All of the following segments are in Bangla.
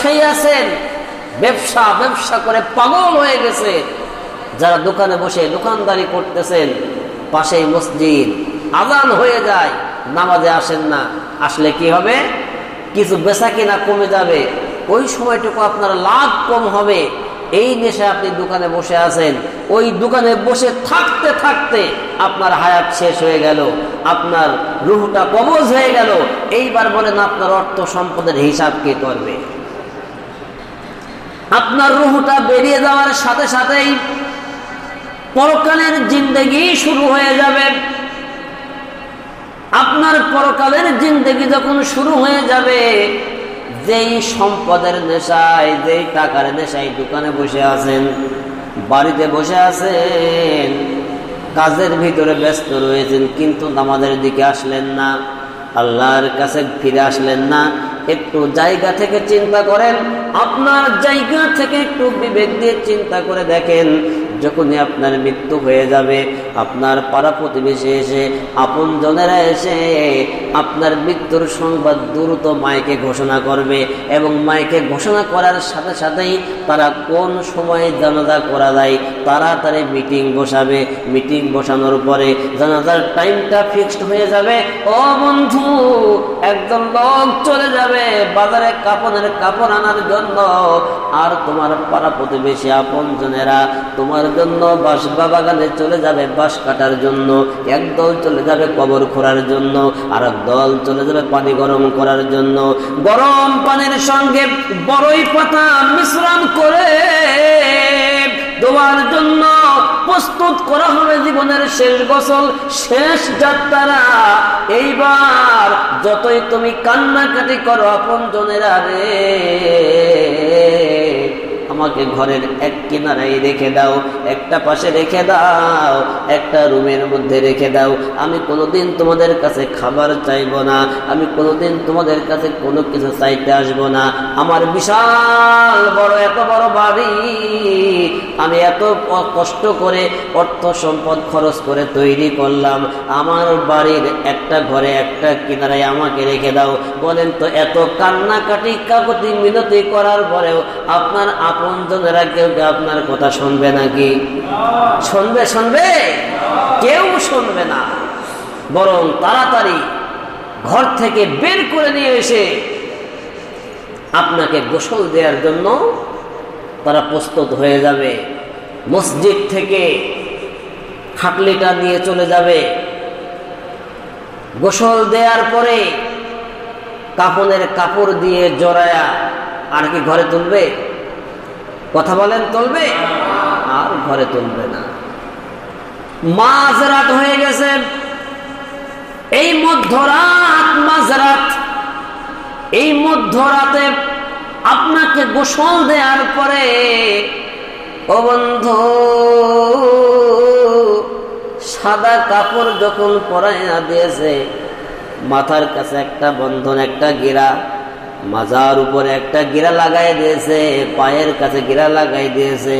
ব্যবসায়ী আছেন, ব্যবসা করে পাগল হয়ে গেছে, যারা দোকানে বসে দোকানদারি করতেছেন, পাশেই মসজিদ, আজান হয়ে যায়, নামাজে আসেন না, আসলে কি হবে? কিছু বেচা কিনা কমে যাবে, ওই সময়টুকু আপনার লাভ কম হবে। এই নেশায় আপনি দোকানে বসে আছেন, ওই দোকানে বসে থাকতে থাকতে আপনার হায়াত শেষ হয়ে গেল, আপনার রুহটা কবজ হয়ে গেল। এইবার বলেন আপনার অর্থ সম্পদের হিসাব কে করবে? আপনার রুহটা বেরিয়ে যাওয়ার সাথে সাথেই পরকালের জিন্দেগি শুরু হয়ে যাবে। আপনার পরকালের জিন্দেগি যখন শুরু হয়ে যাবে, যেই সম্পদের নেশায়, যেই টাকার নেশায় দোকানে বসে আছেন, বাড়িতে বসে আছেন, কাজের ভিতরে ব্যস্ত রয়েছেন, কিন্তু নামাজের দিকে আসলেন না, আল্লাহর কাছে ফিরে আসলেন না। একটু জায়গা থেকে চিন্তা করেন, আপনার জায়গা থেকে একটু বিবেক দিয়ে চিন্তা করে দেখেন, যখনই আপনার মৃত্যু হয়ে যাবে, আপনার পাড়া প্রতিবেশী এসে, আপনজনেরা এসে আপনার মৃত্যুর সংবাদ দ্রুত মাইকে ঘোষণা করবে, এবং মাইকে ঘোষণা করার সাথে সাথেই তারা কোন সময়ে জানাজা করা যায় তাড়াতাড়ি মিটিং বসাবে। মিটিং বসানোর পরে জানাজার টাইমটা ফিক্সড হয়ে যাবে। ও বন্ধু, একজন লোক চলে যাবে বাজারে কাপড় আনার জন্য, আর তোমার পাড়া প্রতিবেশী আপনজনেরা তোমার জন্য বাগানে চলে যাবে বাঁশ কাটার জন্য। একদল চলে যাবে কবর খোঁড়ার জন্য, আর একদল চলে যাবে পানি গরম করার জন্য। গরম পানির সঙ্গে বড়ই পাতা মিশ্রণ করে দেওয়ার জন্য প্রস্তুত করা হবে জীবনের শেষ গোসল, শেষ যাত্রা। এইবার যতই তুমি কান্নাকাটি করো, আপনজনেরা রে, আমাকে ঘরের এক কিনারায় রেখে দাও, একটা পাশে রেখে দাও, একটা রুমের মধ্যে রেখে দাও। আমি কোনোদিন তোমাদের কাছে খাবার চাইবো না, আমি কোনোদিন তোমাদের কাছে কোনো কিছু চাইতে আসবো না। আমার বিশাল বড় এত বড় বাড়ি আমি এত কষ্ট করে অর্থ সম্পদ খরচ করে তৈরি করলাম, আমার বাড়ির একটা ঘরে একটা কিনারায় আমাকে রেখে দাও। বলেন তো, এত কান্নাকাটি কাকুতি মিনতি করার পরেও আপনার আপনজনেরা কেউ আপনার কথা শুনবে নাকি? শুনবে? কেউ শুনবে না। বরং তাড়াতাড়ি ঘর থেকে বের করে নিয়ে এসে আপনাকে গোসল দেওয়ার জন্য তারা প্রস্তুত হয়ে যাবে। মসজিদ থেকে খাটলিটা নিয়ে চলে যাবে। গোসল দেওয়ার পরে কাফনের কাপড় দিয়ে জড়ায়া আর কি ঘরে তুলবে? কথা বলেন, তুলবে? আর ঘরে তুলবে না। মাঝরাত হয়ে গেছে, এই মাঝরাত, এই মধ্যরাতে আপনাকে গোসল দেওয়ার পরে, ও বন্ধু, সাদা কাপড় যখন পরাইয়া দিয়েছে, মাথার কাছে একটা বন্ধন, একটা গিরা, মাজার উপরে একটা গিরা লাগাই দিয়েছে, পায়ের কাছে গিরা লাগাই দিয়েছে,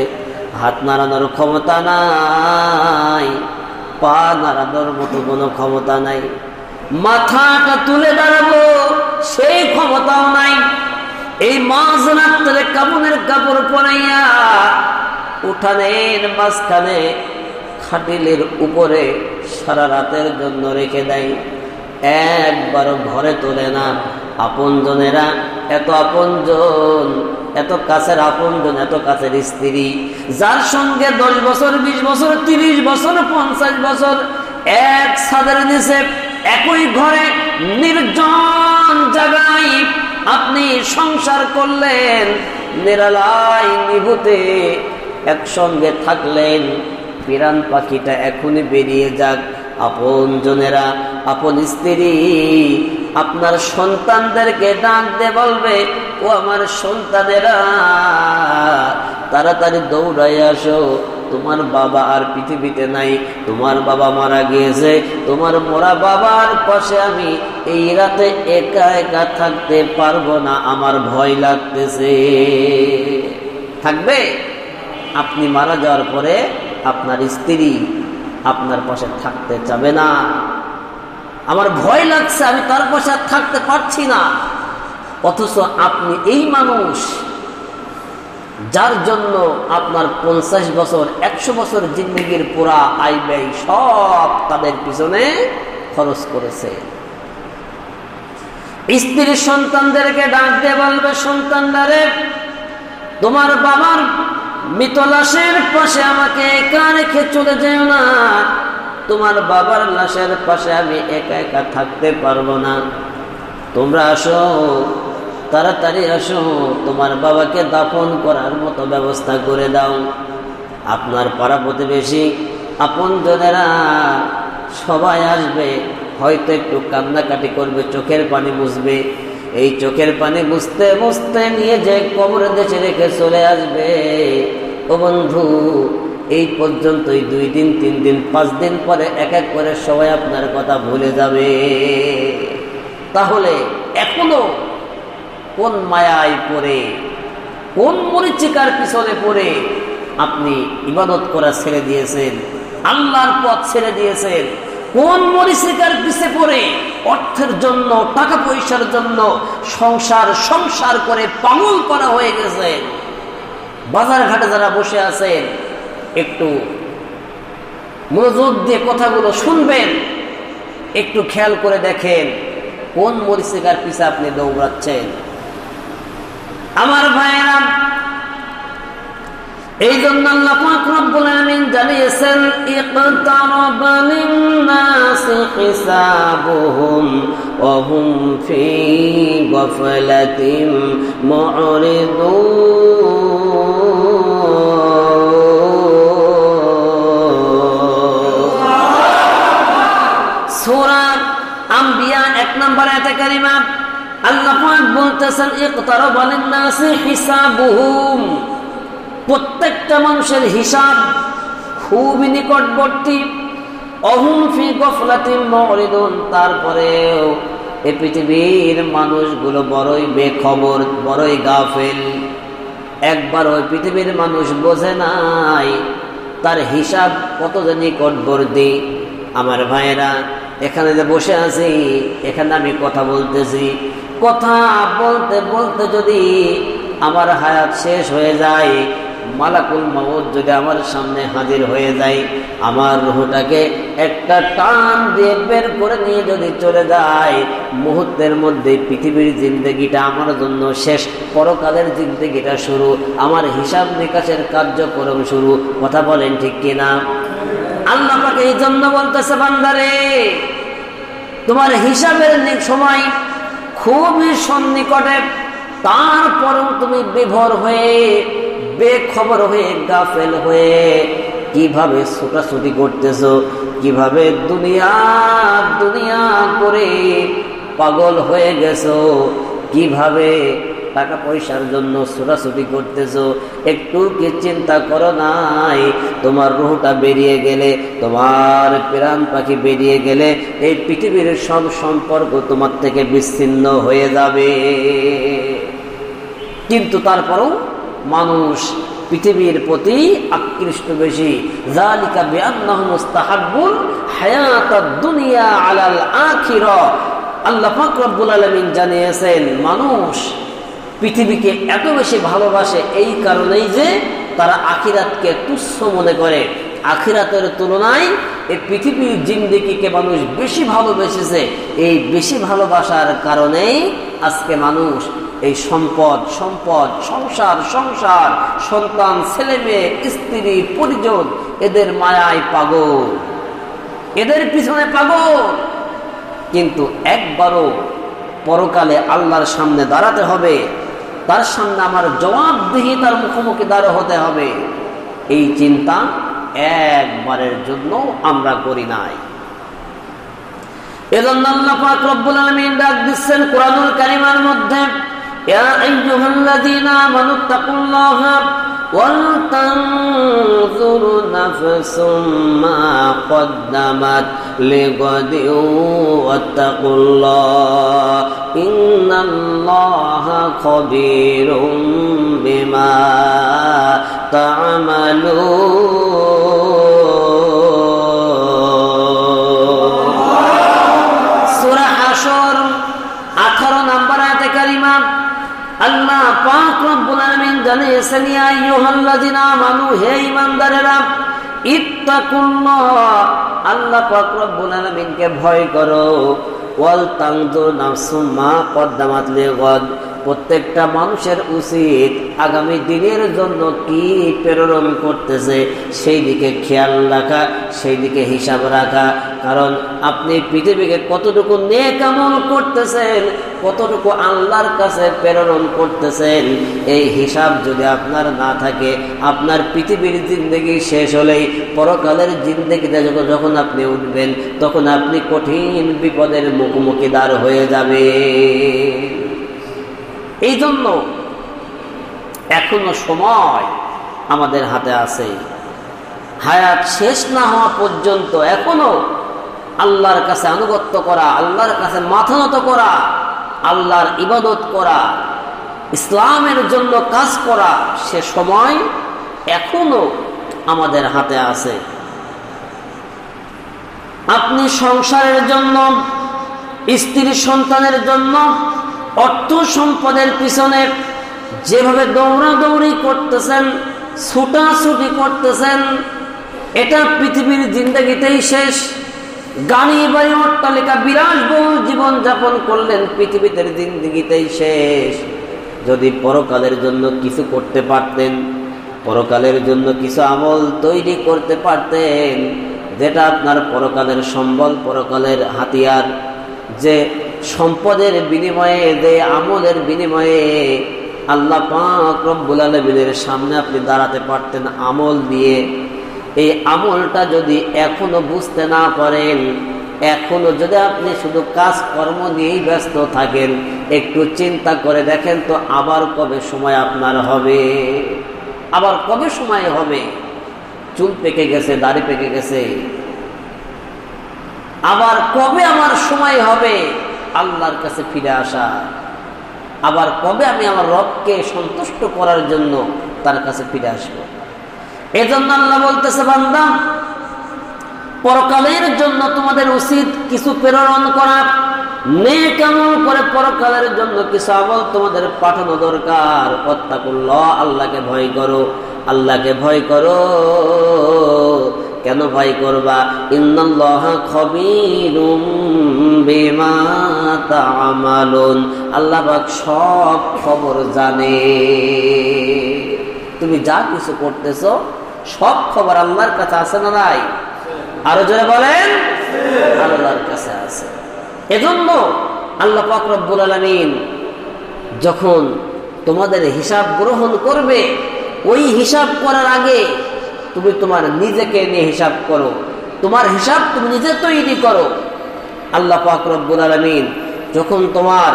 হাত নাড়ানোর ক্ষমতা নাই, পা নাড়ানোর মতো কোনো ক্ষমতা নাই, মাথাটা তুলে দাঁড়াবো সেই ক্ষমতাও নাই। এই মাঝরাতে কাপড়ের কাপড় পরাইয়া উঠানের মাঝখানে খাটিলের উপরে সারা রাতের জন্য রেখে দেয়, একবারও ঘরে তোলে না। আপনজনেরা, এত আপনজন, এত কাছের আপনজন, এত কাছের স্ত্রী, যার সঙ্গে 10 বছর, 20 বছর, 30 বছর, 50 বছর এক ছাদের নিচে একই ঘরে নির্জন জায়গায় আপনি সংসার করলেন, নিরালাই নিভৃতে একসঙ্গে থাকলেন। পিরান পাখিটা এখনই বেরিয়ে যাক। আপনজনেরা, আপন স্ত্রী আপনার সন্তানদেরকে ডাক দিয়ে বলবে, ও আমার সন্তানেরা, তাড়াতাড়ি দৌড়াই আসো, তোমার বাবা আর পৃথিবীতে নাই, তোমার বাবা মারা গিয়েছে, তোমার মরা বাবার পাশে আমি এই রাতে একা একা থাকতে পারবো না, আমার ভয় লাগতেছে। থাকবে? আপনি মারা যাওয়ার পরে আপনার স্ত্রী আপনার পাশে থাকতে চাবে না, আমার ভয় লাগছে, আমি তার পাশে থাকতে পারছি না। অথচ আপনি এই মানুষ যার জন্য আপনার 50 বছর 100 বছর জিন্দেগির পুরা আয় ব্যয় সব তাদের পিছনে খরচ করেছে। স্ত্রী সন্তানদেরকে ডাক দিয়ে বলবে, সন্তানদারে তোমার বাবার মৃত লাশের পাশে আমাকে একা রেখে চলে যেও না, তোমার বাবার লাশের পাশে আমি একা একা থাকতে পারবো না, তোমরা আসো, তাড়াতাড়ি আসো, তোমার বাবাকে দাফন করার মতো ব্যবস্থা করে দাও। আপনার পাড়া প্রতিবেশী আপনজনেরা সবাই আসবে, হয়তো একটু কান্নাকাটি করবে, চোখের পানি মুছবে, এই চোখের পানি মুছতে মুছতে নিয়ে যে কবরে দেশে রেখে চলে আসবে। ও বন্ধু, এই পর্যন্তই 2 দিন 3 দিন 5 দিন পরে এক এক করে সবাই আপনার কথা ভুলে যাবে। তাহলে এখনো কোন মায়ায় পড়ে, কোন মরিচিকার পিছনে পড়ে আপনি ইবাদত করা ছেড়ে দিয়েছেন, আল্লাহর পথ ছেড়ে দিয়েছেন? কোন মরিচিকার পিছে পড়ে অর্থের জন্য, টাকা পয়সার জন্য সংসার করে পাগল করা হয়ে গেছে? বাজার ঘাটে যারা বসে আছেন, একটু মনোযোগ দিয়ে কথাগুলো শুনবেন, একটু খেয়াল করে দেখেন কোন মরিচিকার পিছে আপনি দৌড়াচ্ছেন। আমার ভাইয়েরা, এই জন্য আল্লাহ পাক রব্বুল আলামিন জানিয়েছেন, ইকতারাবা লিন-নাসি হিসাবুহুম ওয়া হুম ফি গাফলাতিন মু'রিদুন। সূরা আম্বিয়া 1 নম্বর আয়াতে কারিমা আল্লাহ পাক বলতেছেন, ইকতারাবা লিন-নাসি হিসাবুহুম, প্রত্যেকটা মানুষের হিসাব খুবই নিকটবর্তী। অহুম ফি গাফলাতিন মু'রিদুন, তারপরেও এই পৃথিবীর মানুষগুলো বড়ই বেখবর, বড়ই গাফেল। একবার ওই পৃথিবীর মানুষ বোঝে নাই তার হিসাব কত যে নিকটবর্তী। আমার ভাইয়েরা, এখানে যে বসে আছি, এখানে আমি কথা বলতেছি, কথা বলতে বলতে যদি আমার হায়াত শেষ হয়ে যায়, মালাকুল মউত যদি আমার সামনে হাজির হয়ে যায়, আমার রূহটাকে একটা টান দিয়ে বের করে নিয়ে যদি চলে যায়, মুহূর্তের মধ্যে পৃথিবীর জিন্দেগিটা আমার জন্য শেষ, পরকালের জিন্দেগিটা শুরু, আমার হিসাব নিকাশের কার্যক্রম শুরু। কথা বলেন ঠিক কিনা? আল্লাহ পাক এই জন্য বলতেছে, বান্দারে তোমার হিসাবের সময় খুবই সন্নিকটে, তারপরেও তুমি বিভোর হয়ে, বেখবর হয়ে, গাফেল হয়ে কিভাবে ছোটাছুটি করতেছো, কিভাবে দুনিয়া দুনিয়া করে পাগল হয়ে গেছো, কিভাবে টাকা পয়সার জন্য ছোটাছুটি করতেছো, একটু কি চিন্তা করো নাই? তোমার রূহটা বেরিয়ে গেলে, তোমার প্রাণ পাখি বেরিয়ে গেলে, এই পৃথিবীর সব সম্পর্ক তোমার থেকে বিচ্ছিন্ন হয়ে যাবে। কিন্তু তারপরও মানুষ পৃথিবীর প্রতি আকৃষ্ট বেশি। যালিকা বিআন্নাহুম মুস্তাহাব্বুল হায়াতাদ দুনিয়া আলাল আখিরাহ। আল্লাহ পাক রব্বুল আলামিন জানিয়েছেন, মানুষ পৃথিবীকে এত বেশি ভালোবাসে এই কারণেই যে তারা আখিরাতকে তুচ্ছ মনে করে। আখিরাতের তুলনায় এই পৃথিবীর জিন্দেগিকে মানুষ বেশি ভালোবেসেছে। এই বেশি ভালোবাসার কারণেই আজকে মানুষ এই সম্পদ, সংসার, সন্তান, ছেলে মেয়ে, স্ত্রী, পরিজন, এদের মায়ায় পাগল, এদের পিছনে পাগল। কিন্তু একবারও পরকালে আল্লাহর সামনে দাঁড়াতে হবে, তার সামনে আমার জবাবদিহিতার মুখোমুখি দাঁড় হতে হবে, এই চিন্তা একবারের জন্য আমরা করি নাই। এজন্য আল্লাহ পাক রব্বুল আলামিন ডাক দিচ্ছেন কোরআনুল কারীমের মধ্যে, ইয়া আইয়ুহাল্লাযীনা আমানুত্তাকুল্লাহা ওয়াল তানজুর নাফসুম মা কদ্দামাত লিগাদিন ওয়াত্তাকুল্লাহ ইন্নাল্লাহা খাবীরুম বিমা তা'মালুন। সূরা হাশর 18 নম্বর আয়াতে কারিমা পাক রব্বুল আলামিন জানিয়েছেন, ইয়া আইয়ুহাল্লাযিনা আমানু, হে ঈমানদারেরা, ইত্তাকুল্লাহ, আল্লাহ পাক রব্বুল আলামিনকে ভয় করো। ওয়াল তানজুর নাফসুম মা কদ্দামাত লিগাদ, প্রত্যেকটা মানুষের উচিত আগামী দিনের জন্য কি প্রেরণ করতেছে সেই দিকে খেয়াল রাখা, সেই দিকে হিসাব রাখা। কারণ আপনি পৃথিবীকে কতটুকু নেক আমল করতেছেন, কতটুকু আল্লাহর কাছে প্রেরণ করতেছেন, এই হিসাব যদি আপনার না থাকে, আপনার পৃথিবীর জিন্দেগি শেষ হলেই পরকালের জিন্দেগিতে যখন আপনি উঠবেন, তখন আপনি কঠিন বিপদের মুখোমুখি দাঁড় হয়ে যাবে। এই জন্য এখনো সময় আমাদের হাতে আছে। হায়াত শেষ না হওয়া পর্যন্ত এখনো আল্লাহর কাছে আনুগত্য করা, আল্লাহর কাছে মাথা নত করা, আল্লাহর ইবাদত করা, ইসলামের জন্য কাজ করা, সে সময় এখনো আমাদের হাতে আছে। আপনি সংসারের জন্য, স্ত্রী সন্তানের জন্য, অর্থ সম্পদের পিছনে যেভাবে দৌড়াদৌড়ি করতেছেন, ছুটাছুটি করতেছেন, এটা পৃথিবীর জিন্দেগিতেই শেষ। গাড়ি বাড়ি অট্টালিকা বিলাসবহুল জীবন যাপন করলেন, পৃথিবীতে জিন্দেগিতেই শেষ। যদি পরকালের জন্য কিছু করতে পারতেন, পরকালের জন্য কিছু আমল তৈরি করতে পারতেন, যেটা আপনার পরকালের সম্বল, পরকালের হাতিয়ার, যে সম্পদের বিনিময়ে, যে আমলের বিনিময়ে আল্লাহ পাক রব্বুল আলামিনের সামনে আপনি দাঁড়াতে পারতেন আমল দিয়ে, এই আমলটা যদি এখনো বুঝতে না পারেন, এখনো যদি আপনি শুধু কাজকর্ম নিয়েই ব্যস্ত থাকেন, একটু চিন্তা করে দেখেন তো আবার কবে সময় আপনার হবে, আবার কবে সময় হবে। চুল পেকে গেছে, দাড়ি পেকে গেছে, আবার কবে আমার সময় হবে আল্লাহর কাছে ফিরে আসা, আবার কবে আমি আমার রবকে সন্তুষ্ট করার জন্য তার কাছে ফিরে আসব। এজন্য আল্লাহ বলতেছে, বান্দা, পরকালের জন্য তোমাদের উচিত কিছু প্রেরণ করা, নেক আমল করে পরকালের জন্য কিছু আমল তোমাদের পাঠানো দরকার। ওয়াত্তাকুল্লাহ, আল্লাহকে ভয় করো, আল্লাহকে ভয় করো। কেন ভয় করবা? ইন্নাল্লাহা খবীরুম বিমা তা'মালুন, আল্লাহ পাক সব খবর জানে। তুমি যা কিছু করতেছো সব খবর আল্লাহর কাছে আছে না নাই? আরো জোরে বলেন, আল্লাহর কাছে আছে। এজন্য আল্লাহ পাক রব্বুল আলামিন যখন তোমাদের হিসাব গ্রহণ করবে, ওই হিসাব করার আগে তুমি তোমার নিজেকে নিয়ে হিসাব করো, তোমার হিসাব তুমি নিজে তৈরি করো। আল্লাহ পাক রব্বুল আলামিন যখন তোমার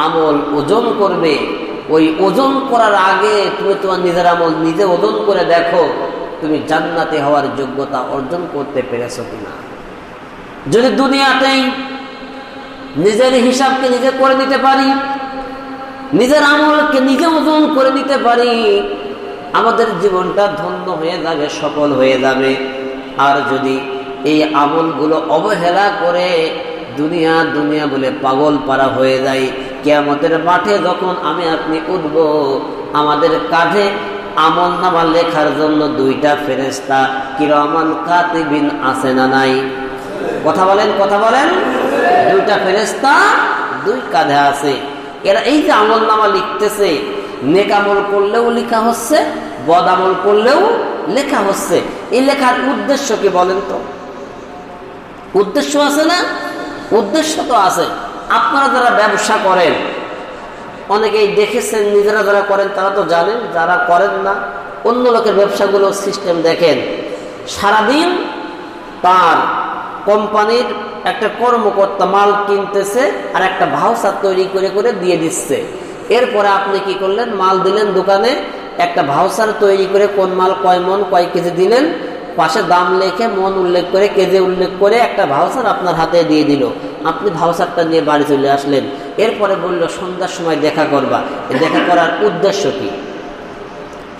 আমল ওজন করবে, ওই ওজন করার আগে তুমি তোমার নিজের আমল নিজে ওজন করে দেখো, তুমি জান্নাতে হওয়ার যোগ্যতা অর্জন করতে পেরেছো কিনা। যদি দুনিয়াতেই নিজের হিসাবকে নিজে করে নিতে পারি, নিজের আমলকে নিজে ওজন করে নিতে পারি, আমাদের জীবনটা ধন্য হয়ে যাবে, সফল হয়ে যাবে। আর যদি এই আমলগুলো অবহেলা করে দুনিয়া দুনিয়া বলে পাগল পারা হয়ে যায়, কিয়ামতের মাঠে যখন আমি আপনি উঠব, আমাদের কাঁধে আমল নামা লেখার জন্য দুইটা ফেরেশতা কিরামান কাতিবিন আছে না নাই? কথা বলেন, কথা বলেন। দুইটা ফেরেশতা দুই কাঁধে আছে। এরা এই যে আমল নামা লিখতেছে, নেক আমল করলেও লেখা হচ্ছে, বদ আমল করলেও লেখা হচ্ছে। এই লেখার উদ্দেশ্য কি বলেন তো? উদ্দেশ্য আছে না? উদ্দেশ্য তো আছে। আপনারা যারা ব্যবসা করেন, অনেকেই দেখেছেন, নিজেরা যারা করেন তারা তো জানেন, যারা করেন না অন্য লোকের ব্যবসাগুলো সিস্টেম দেখেন। সারাদিন তার কোম্পানির একটা কর্মকর্তা মাল কিনতেছে আর একটা ভাউচার তৈরি করে করে দিয়ে দিচ্ছে। এরপরে আপনি কি করলেন? মাল দিলেন দোকানে, একটা ভাউচার তৈরি করে কোন মাল কয় মন কয় কেজি দিলেন, পাশে দাম লেখে মন উল্লেখ করে কেজি উল্লেখ করে একটা ভাউচার আপনার হাতে দিয়ে দিল। আপনি ভাউচারটা নিয়ে বাড়ি চলে আসলেন। এরপরে বলল সন্ধ্যার সময় দেখা করবা। দেখা করার উদ্দেশ্য কি?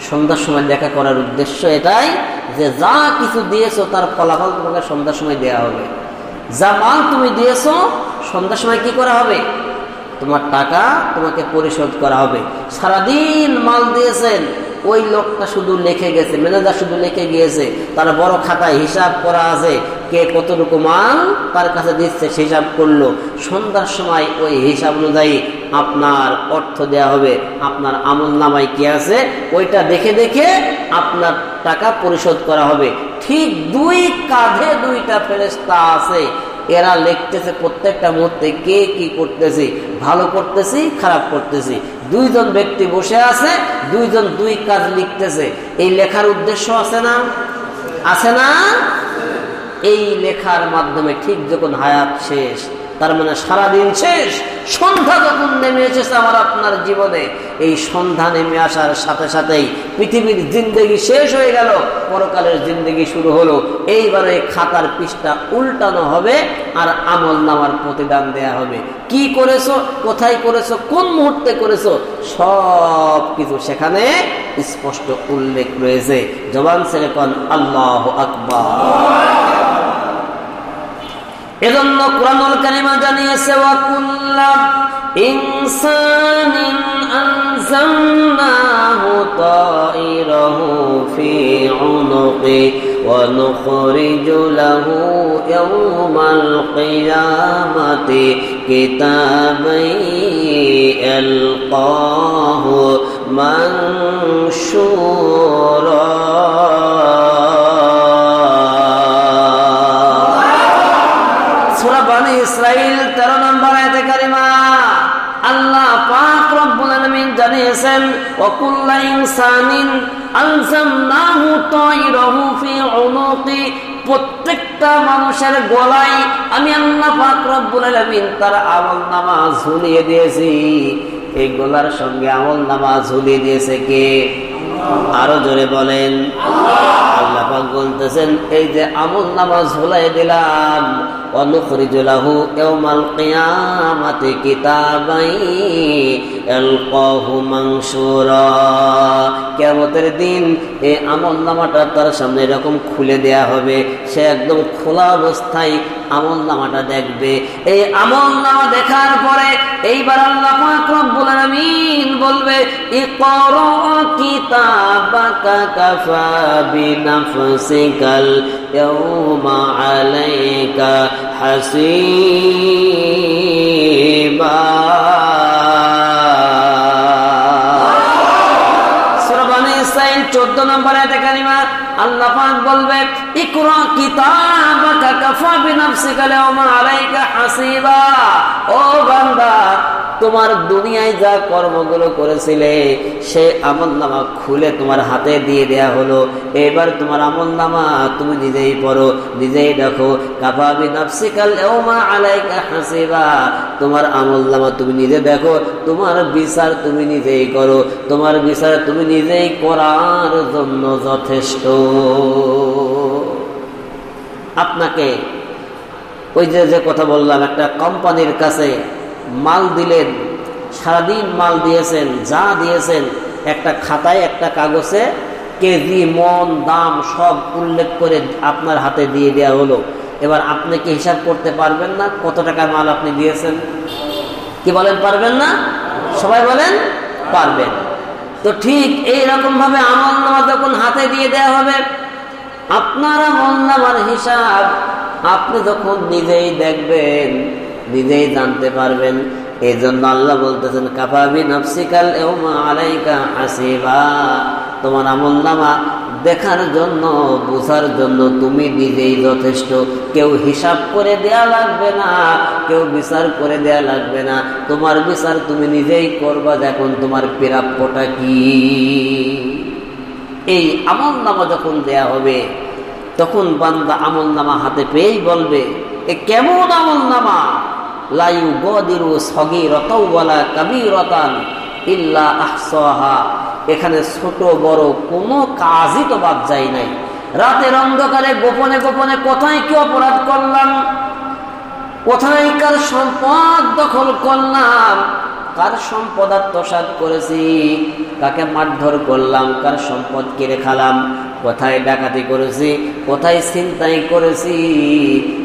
সন্ধ্যার সময় দেখা করার উদ্দেশ্য এটাই যে যা কিছু দিয়েছো তার ফলাফল তোমাকে সন্ধ্যার সময় দেওয়া হবে। যা মাল তুমি দিয়েছো সন্ধ্যার সময় কি করা হবে? তোমার টাকা তোমাকে পরিশোধ করা হবে। সারাদিন মাল দিয়েছেন, ওই লোকটা শুধু লিখে গেছে, ম্যানেজার শুধু লিখে গিয়েছে, তার বড় খাতায় হিসাব করা আছে, কে কতটুকু মাল তার কাছে দিচ্ছে হিসাব করলো। সন্ধ্যার সময় ওই হিসাব অনুযায়ী আপনার অর্থ দেয়া হবে, আপনার আমল নামায় কি আছে ওইটা দেখে দেখে আপনার টাকা পরিশোধ করা হবে। ঠিক দুই কাঁধে দুইটা ফেরেশতা আছে, এরা লিখতেছে প্রত্যেকটা মুহূর্তে কে কি করতেছি, ভালো করতেছি খারাপ করতেছি। দুইজন ব্যক্তি বসে আছে, দুইজন দুই কাজ লিখতেছে। এই লেখার উদ্দেশ্য আছে না, আছে না? এই লেখার মাধ্যমে ঠিক যখন হায়াত শেষ, তার মানে সারাদিন শেষ, সন্ধ্যা যখন নেমে এসেছে আমার আপনার জীবনে, এই সন্ধ্যা নেমে আসার সাথে সাথেই পৃথিবীর জিন্দেগি শেষ হয়ে গেল, পরকালের জিন্দেগি শুরু হলো। এইবারে খাতার পৃষ্ঠা উল্টানো হবে আর আমল নামার প্রতিদান দেয়া হবে। কি করেছো, কোথায় করেছো, কোন মুহূর্তে করেছো, সব কিছু সেখানে স্পষ্ট উল্লেখ রয়েছে। জবান ছেড়ে কোন আল্লাহু আকবার। এজন্য কুরআনুল কারীমে জানিয়েছে, ওয়া কুল্লা ইনসানিন আনজালনাহু তাইরাহু ফি উনুকি ওয়া নুখরিজু লাহু ইয়াওমাল কিয়ামাতি কিতাবান ইয়ালকাহু মানশুরা। ইসরাইল 13 নম্বর আয়াতে কারিমা আল্লাহ পাক রব্বুল আলামিন জানিয়েছেন, ওয়া কুল্লা ইনসানিন আলজামনাহু তাইরাহু ফি উনুকি, প্রত্যেকটা মানুষের গলায় আমি আল্লাহ পাক রব্বুল আলামিন তার আমলনামা ঝুলিয়ে দিয়েছি। এই গলার সঙ্গে আমলনামা ঝুলিয়ে দিয়েছে কে? আরো জোরে বলেন। আল্লাহ পাক বলতেছেন, এই যে আমলনামা ঝুলাই দিলাম, অনুখরিজু লাহু ইয়াওমাল কিয়ামাতি কিতাবান ইয়ালকাহু মানশুরা। কিয়ামতের দিন এই আমলনামাটা তার সামনে এরকম খুলে দেয়া হবে, সে একদম খোলা অবস্থায় আমলনামাটা দেখবে। এই আমলনামা দেখার পরে এইবার আল্লাহ পাক রব্বুল আলামিন বলবে, ইকরা কিতাবাকা কাফা বিনাফসিকাল ইয়াওমা আলাইকা হাসিবা। সূরা বনী ইসরাঈল 14 নম্বর আয়াতে কারিমা আল্লাহ পাক বলবে, ইকরা কিতাবাকা কাফা বিনাফসিকাল ইয়াওমা আলাইকা হাসিবা। ও বান্দা, তোমার দুনিয়ায় যা কর্মগুলো করেছিলে সে আমলনামা খুলে তোমার হাতে দিয়ে দেয়া হলো। এবার তোমার আমলনামা তুমি নিজেই পড়ো, নিজেই দেখো। কাফা বিনাফসিকাল ইয়াওমা আলাইকা হাসিবা, তোমার আমলনামা তুমি নিজে দেখো, তোমার বিচার তুমি নিজেই করো, তোমার বিচার তুমি নিজেই করার জন্য যথেষ্ট। আপনাকে ওই যে কথা বললাম, একটা কোম্পানির কাছে মাল দিলেন, সারাদিন মাল দিয়েছেন, যা দিয়েছেন একটা খাতায় একটা কাগজে কেজি মন দাম সব উল্লেখ করে আপনার হাতে দিয়ে দেওয়া হলো। এবার আপনি কি হিসাব করতে পারবেন না কত টাকার মাল আপনি দিয়েছেন? কি বলেন, পারবেন না? সবাই বলেন পারবেন। তো ঠিক এইরকম ভাবে আমলনামা যখন হাতে দিয়ে দেওয়া হবে, আপনার আমলনামার হিসাব আপনি যখন নিজেই দেখবেন, নিজেই জানতে পারবেন। এই জন্য আল্লাহ বলতেছেন, কাফা বিনাফসিকাল ইয়াওমা আলাইকা হাসিবা, তোমার আমলনামা দেখার জন্য, বোঝার জন্য তুমি নিজেই যথেষ্ট। কেউ হিসাব করে দেয়া লাগবে না, কেউ বিচার করে দেয়া লাগবে না, তোমার বিচার তুমি নিজেই করবা। দেখুন তোমার প্রাপ্যটা কি। এই আমলনামা যখন দেয়া হবে তখন বান্দা আমলনামা হাতে পেয়েই বলবে, এ কেমন আমলনামা, লা ইউগাদিরু সগীরাতাও ওয়ালা কাবীরাতান ইল্লা আহসাহা, এখানে ছোট বড় কোনো কাজই তো বাদ যায় নাই। রাতের অন্ধকারে গোপনে গোপনে কোথায় কি অপরাধ করলাম, কোথায় কার সম্পদ দখল করলাম, কার সম্পদ আত্মসাৎ করেছি, কাকে মারধর করলাম, কার সম্পদ কেড়ে খালাম, কোথায় ডাকাতি করেছি, কোথায় ছিনতাই করেছি,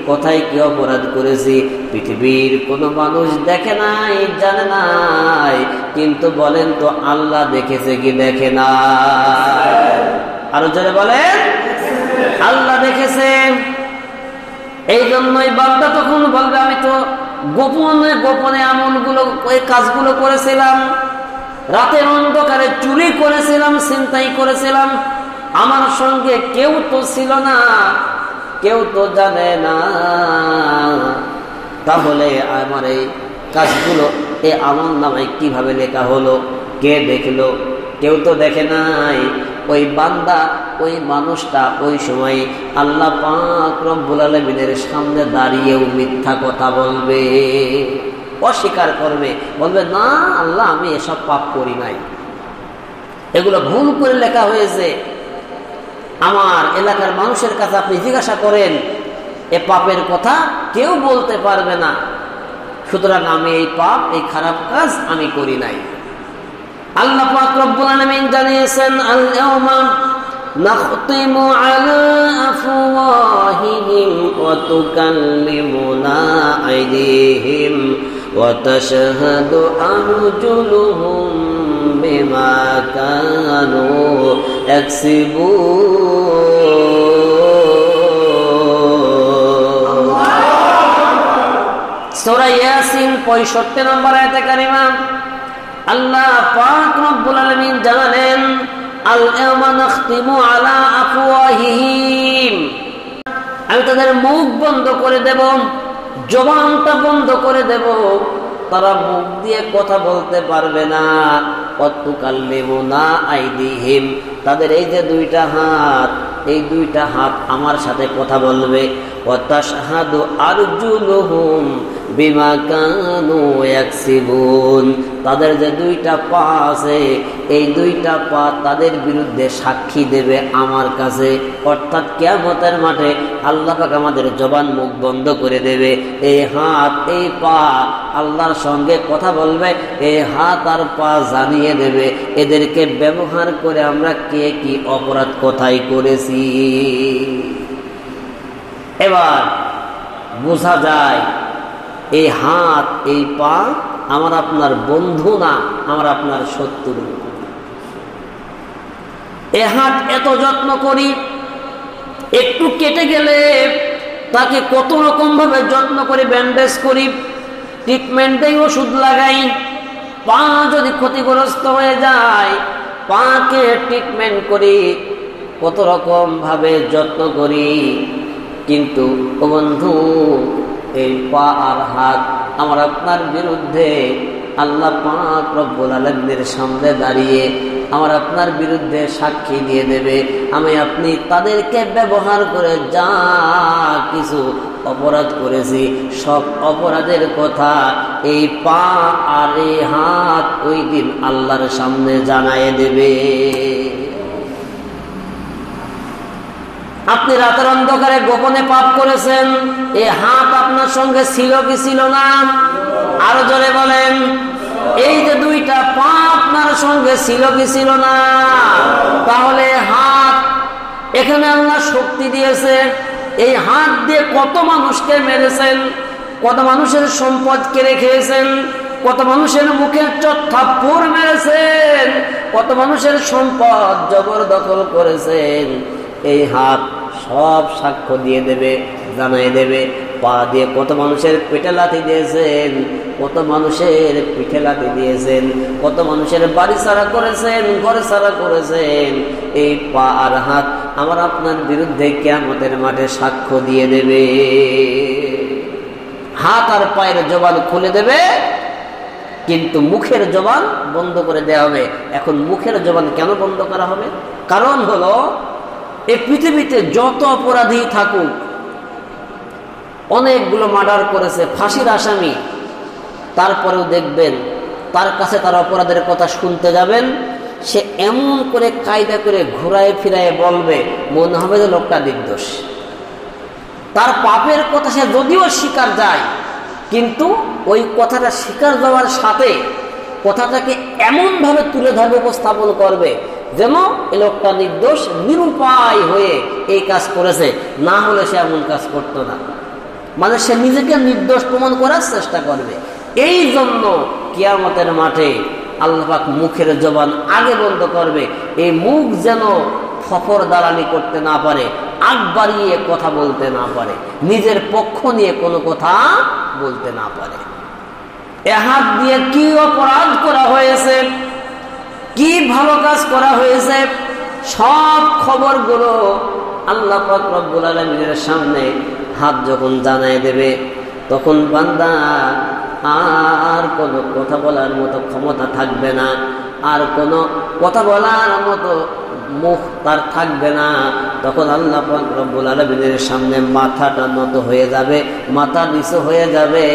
কোথায় কি অপরাধ করেছি পৃথিবীর কোনো মানুষ দেখে নাই, জানে নাই, কিন্তু বলেন তো আল্লাহ দেখেছে কি দেখে না? আরো জোরে বলেন, আল্লাহ দেখেছে। এই জন্যই বান্দা তখন বলবে আমি তো গোপনে গোপনে আমলগুলো, ওই কাজগুলো করেছিলাম, রাতের অন্ধকারে চুরি করেছিলাম, ছিনতাই করেছিলাম, আমার সঙ্গে কেউ তো ছিল না, কেউ তো জানে না। তাহলে আমার এই কাজগুলো এই আমল নামায় কিভাবে লেখা হলো? কে দেখলো? কেউ তো দেখে নাই। ওই বান্দা, ওই মানুষটা ওই সময় আল্লাহ পাক রব্বুল আলামিনের সামনে দাঁড়িয়েও মিথ্যা কথা বলবে, অস্বীকার করবে, বলবে না আল্লাহ আমি এসব পাপ করি নাই, এগুলো ভুল করে লেখা হয়েছে। আমার এলাকার মানুষের কাছে আপনি জিজ্ঞাসা করেন, এ পাপের কথা কেউ বলতে পারবে না, সুতরাং আমি এই পাপ, এই খারাপ কাজ আমি করি নাই। আল্লাহ পাক রব্বুল আলামিন জানিয়েছেন আল-ইয়াওমা নাখতিমু আলা আফওয়াহিহিম ওয়া তুকাল্লিমুনা আইদিহিম ওয়া তাশহাদু আরজুলুহুম বিমা কানু ইয়াকসিবুন। সূরা ইয়াসিন 65 নম্বর আয়াতে কারিমা আল্লাহ পাক রব্বুল আলামিন জানালেন আল-ইয়াওমা নাখতিমু আলা আফওয়াহিহিম, আমি তাদের মুখ বন্ধ করে দেব, জবানটা বন্ধ করে দেব, তারা মুখ দিয়ে কথা বলতে পারবে না। ওয়া তুকাল্লিমুনা আইদিহিম, তাদের এই যে দুইটা হাত, এই দুইটা হাত আমার সাথে কথা বলবে। ওয়া তাশহাদু আরজুলুহুম বিমা কানু ইয়াকসিবুন, তাদের যে দুইটা পা আছে, এই দুইটা পা তাদের বিরুদ্ধে সাক্ষী দেবে আমার কাছে। অর্থাৎ কিয়ামতের মাঠে আল্লাহ পাক আমাদের জবান মুখ বন্ধ করে দেবে। এই হাত, এই পা আল্লাহর সঙ্গে কথা বলবে, এই হাত আর পা জানিয়ে দেবে এদেরকে ব্যবহার করে আমরা কে কি অপরাধ কোথায় করেছি। এবার বোঝা যায় এই হাত, এই পা আমার আপনার বন্ধু না, আমার আপনার শত্রু। এ হাত এত যত্ন করি, একটু কেটে গেলে তাকে কত রকম ভাবে যত্ন করে ব্যান্ডেজ করি, ট্রিটমেন্ট দেই, ওষুধ লাগাই। পা যদি ক্ষতিগ্রস্ত হয়ে যায়, পাকে ট্রিটমেন্ট করি, কত রকম ভাবে যত্ন করি। কিন্তু ও বন্ধু, এই পা আর হাত আমার আপনার বিরুদ্ধে আল্লাহ পাক রব্বুল আলামিনের সামনে দাঁড়িয়ে আমার আপনার বিরুদ্ধে সাক্ষী দিয়ে দেবে। আমি আপনি তাদেরকে ব্যবহার করে যা কিছু অপরাধ করেছি, সব অপরাধের কথা এই পা আর এই হাত ওই দিন আল্লাহর সামনে জানায় দেবে। আপনি রাতের অন্ধকারে গোপনে পাপ করেছেন, এই হাত আপনার সঙ্গে ছিল কি ছিল না? আরো জোরে বলেন, এই যে দুইটা পা আপনার সঙ্গে ছিল কি ছিল না? তাহলে হাত, এখানে আল্লাহ শক্তি দিয়েছে, এই হাত দিয়ে কত মানুষকে মেরেছেন, কত মানুষের সম্পদ কেড়ে খেয়েছেন, কত মানুষের মুখে থাপ্পড় মেরেছেন, কত মানুষের সম্পদ জবরদখল করেছেন। এই হাত সব সাক্ষ্য দিয়ে দেবে, জানাই দেবে। পা দিয়ে কত মানুষের পেটে লাথি দিয়েছেন, কত মানুষের পিঠে লাথি দিয়েছেন, কত মানুষের বাড়ি ছাড়া করেছেন, ঘরে ছাড়া করেছেন। এই পা আর হাত আমার আপনার বিরুদ্ধে কিয়ামতের মাঠে সাক্ষ্য দিয়ে দেবে। হাত আর পায়ের জবান খুলে দেবে, কিন্তু মুখের জবান বন্ধ করে দেওয়া হবে। এখন মুখের জবান কেন বন্ধ করা হবে? কারণ হলো, এই পৃথিবীতে যত অপরাধী থাকুক, অনেকগুলো মার্ডার করেছে, ফাঁসির আসামি, তারপরেও দেখবেন তার কাছে তার অপরাধের কথা শুনতে যাবেন, সে এমন করে কায়দা করে ঘুরায় ফিরায় বলবে, মনে হবে যে লোকটা নির্দোষ। তার পাপের কথা সে যদিও স্বীকার যায়, কিন্তু ওই কথাটা স্বীকার যাওয়ার সাথে কথাটাকে এমনভাবে তুলে ধরবে, উপস্থাপন করবে যেন এই লোকটা নির্দোষ, নিরুপায় হয়ে এই কাজ করেছে, না হলে সে এমন কাজ করতো না। মানে সে নিজেকে নির্দোষ প্রমাণ করার চেষ্টা করবে। এই জন্য কিয়ামতের মাঠে আল্লাহ পাক মুখের জবান আগে বন্ধ করবে, এই মুখ যেন ফফর দালালি করতে না পারে, আগ বাড়িয়ে কথা বলতে না পারে, নিজের পক্ষ নিয়ে কোনো কথা বলতে না পারে। এ হাত দিয়ে কি অপরাধ করা হয়েছে, কি ভালো কাজ করা হয়েছে, সব খবরগুলো আল্লাহ পাক রব্বুল আলামিনের সামনে হাত যখন জানায় দেবে, তখন বান্দা আর কোনো কথা বলার মতো ক্ষমতা থাকবে না, আর কোনো কথা বলার মতো মুখ তার থাকবে না। তখন আল্লাহ পাক রব্বুল আলামিনের সামনে মাথাটা নত হয়ে যাবে, মাথা নিচু হয়ে যাবে।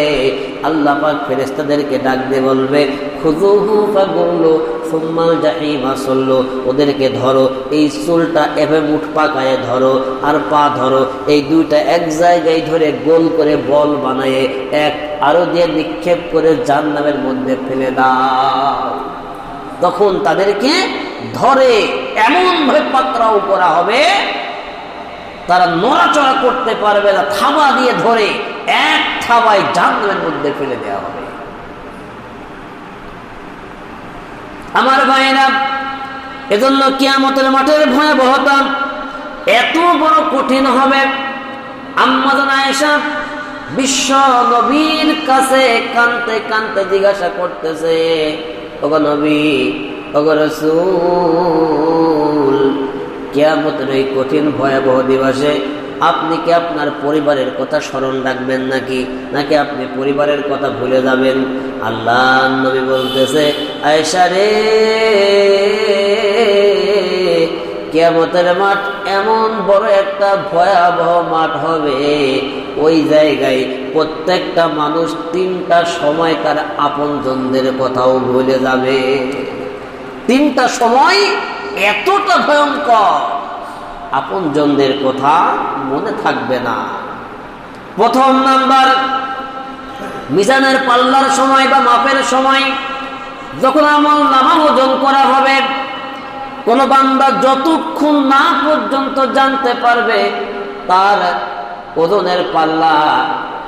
আল্লাহ পাক ফেরেশতাদেরকে ডাক দিয়ে বলবে, খুযুহু ফাগুল্লু সুম্মাল জাহিমা সাল্লু, ওদেরকে ধরো, এই চুলটা এভাবে মুঠ পাকায়ে ধরো, আর পা ধরো, এই দুইটা এক জায়গায় ধরে গোল করে বল বানায়ে এক আরো দিয়ে নিক্ষেপ করে জাহান্নামের মধ্যে ফেলে দাও। তখন তাদেরকে ধরে এমন ভাবে পাকড়াও করা হবে, তারা নড়াচড়া করতে পারবে না, থাবা দিয়ে ধরে এক থাবায় জাহান্নামের মধ্যে ফেলে দেওয়া হবে। আমার ভাইরা, এজন্য কিয়ামতের মাঠের ভয়াবহতা এত বড় কঠিন হবে। আম্মা জান আয়েশা বিশ্ব নবীর কাছে কাঁদতে কাঁদতে জিজ্ঞাসা করতেছে, ওগো নবী, ওগো রাসূল, কিয়ামতের এই কঠিন ভয়াবহ দিবসে আপনি কি আপনার পরিবারের কথা স্মরণ রাখবেন নাকি আপনি পরিবারের কথা ভুলে যাবেন? আল্লাহ নবী বলতেছে, আয়েশা রে, কিয়ামতের মাঠ এমন বড় একটা ভয়াবহ মাঠ হবে, ওই জায়গায় প্রত্যেকটা মানুষ তিনটা সময় তার আপনজনদের কথাও ভুলে যাবে। তিনটা সময় এতটা ভয়ঙ্কর, আপনজনদের কথা মনে থাকবে না। প্রথম নাম্বার, মিজানের পাল্লার সময় বা মাপের সময়, যখন আমল নামা ওজন করা হবে, কোন বান্দা যতক্ষণ না পর্যন্ত জানতে পারবে তার ওজনের পাল্লা,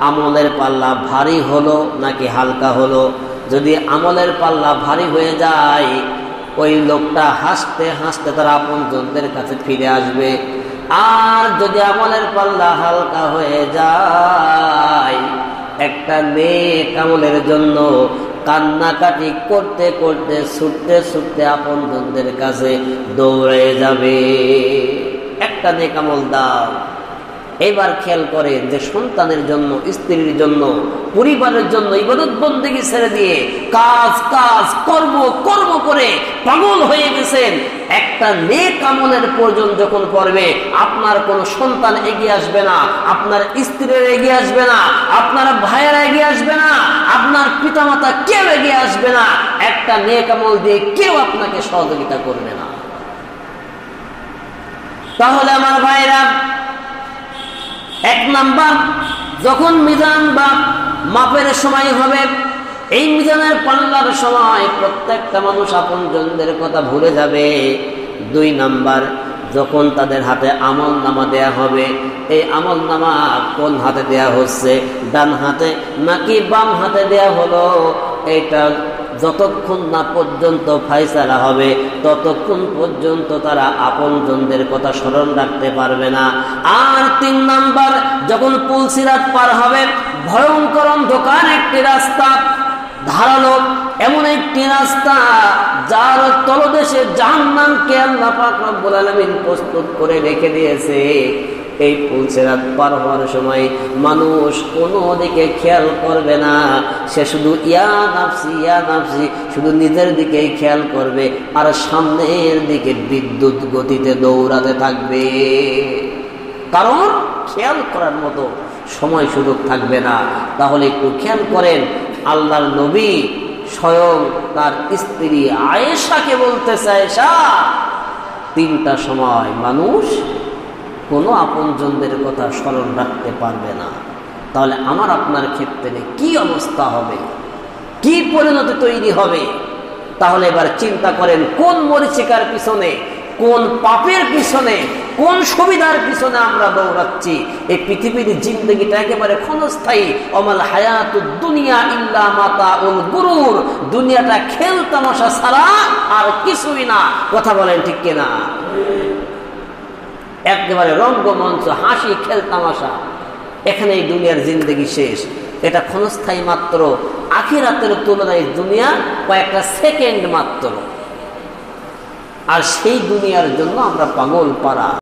আমলের পাল্লা ভারী হলো নাকি হালকা হলো, যদি আমলের পাল্লা ভারী হয়ে যায়, ওই লোকটা হাসতে হাসতে তার আপনজনদের কাছে ফিরে আসবে। আর যদি আমলের পাল্লা হালকা হয়ে যায়, একটা নেক আমলের জন্য কান্নাকাটি করতে করতে ছুটতে ছুটতে আপনজনদের কাছে দৌড়ে যাবে, একটা নেক আমল দাও। এবার খেয়াল করেন যে সন্তানের জন্য, স্ত্রীর জন্য, পরিবারের জন্য ইবাদত বন্দেগী ছেড়ে দিয়ে কাজ কর্ম করে পাগল হয়ে গেছেন, একটা নেক আমলের প্রয়োজন যখন পড়বে, আপনার কোনো সন্তান এগিয়ে আসবে না, আপনার স্ত্রীর এগিয়ে আসবে না, আপনার ভাইয়েরা এগিয়ে আসবে না, আপনার পিতামাতা কেউ এগিয়ে আসবে না, একটা নেক আমল দিয়ে কেউ আপনাকে সহযোগিতা করবে না। তাহলে আমার ভাইয়েরা, এক নাম্বার, যখন মিজান বা মাপের সময় হবে, এই মিজানের পাল্লার সময় প্রত্যেকটা মানুষ আপনজনদের কথা ভুলে যাবে। দুই নাম্বার, যখন তাদের হাতে আমল নামা দেয়া হবে, এই আমল নামা কোন হাতে দেয়া হচ্ছে, ডান হাতে নাকি বাম হাতে দেয়া হলো, এটা যতক্ষণ না পর্যন্ত ফায়সালা হবে ততক্ষণ পর্যন্ত তারা আপনজনদের কথা স্মরণ রাখতে পারবে না। আর তিন নাম্বার, যখন পুলসিরাত পার হবে, ভয়ঙ্কর অন্ধকার একটি রাস্তা, ধারালো এমন একটি রাস্তা যার তলদেশে জাহান্নামকে আল্লাহ পাক রব্বুল আলামিন প্রস্তুত করে রেখে দিয়েছে। এই পুলসিরাত পার হওয়ার সময় মানুষ কোনো দিকে খেয়াল করবে না, সে শুধু ইয়া নাফসি শুধু নিজের দিকেই খেয়াল করবে, আর সামনের দিকে বিদ্যুৎ গতিতে দৌড়াতে থাকবে, কারণ খেয়াল করার মতো সময় সুযোগ থাকবে না। তাহলে একটু খেয়াল করেন, আল্লাহর নবী স্বয়ং তার স্ত্রী আয়েশাকে বলতেছে, আয়েশা, তিনটা সময় মানুষ কোনো আপনজনদের কথা স্মরণ রাখতে পারবে না। তাহলে আমার আপনার ক্ষেত্রে কি অবস্থা হবে, কি পরিণতি তৈরি হবে? তাহলে এবার চিন্তা করেন, কোন মরিচিকার পিছনে, কোন পাপের পিছনে কোন সুবিধার পিছনে আমরা দৌড়াচ্ছি? এই পৃথিবীর জিন্দগিটা একেবারে ক্ষণস্থায়ী। অমাল হায়াতুদ দুনিয়া ইল্লা মাতাউল গুরুর। দুনিয়াটা খেল তামাশা ছাড়া আর কিছুই না। কথা বলেন ঠিক কিনা? একেবারে রঙ্গমঞ্চ, হাসি, খেল তামাশা, এখানে এই দুনিয়ার জিন্দগি শেষ। এটা ক্ষণস্থায়ী মাত্র। আখিরাতের তুলনায় দুনিয়া কয়েকটা সেকেন্ড মাত্র। আর সেই দুনিয়ার জন্য আমরা পাগল পারা।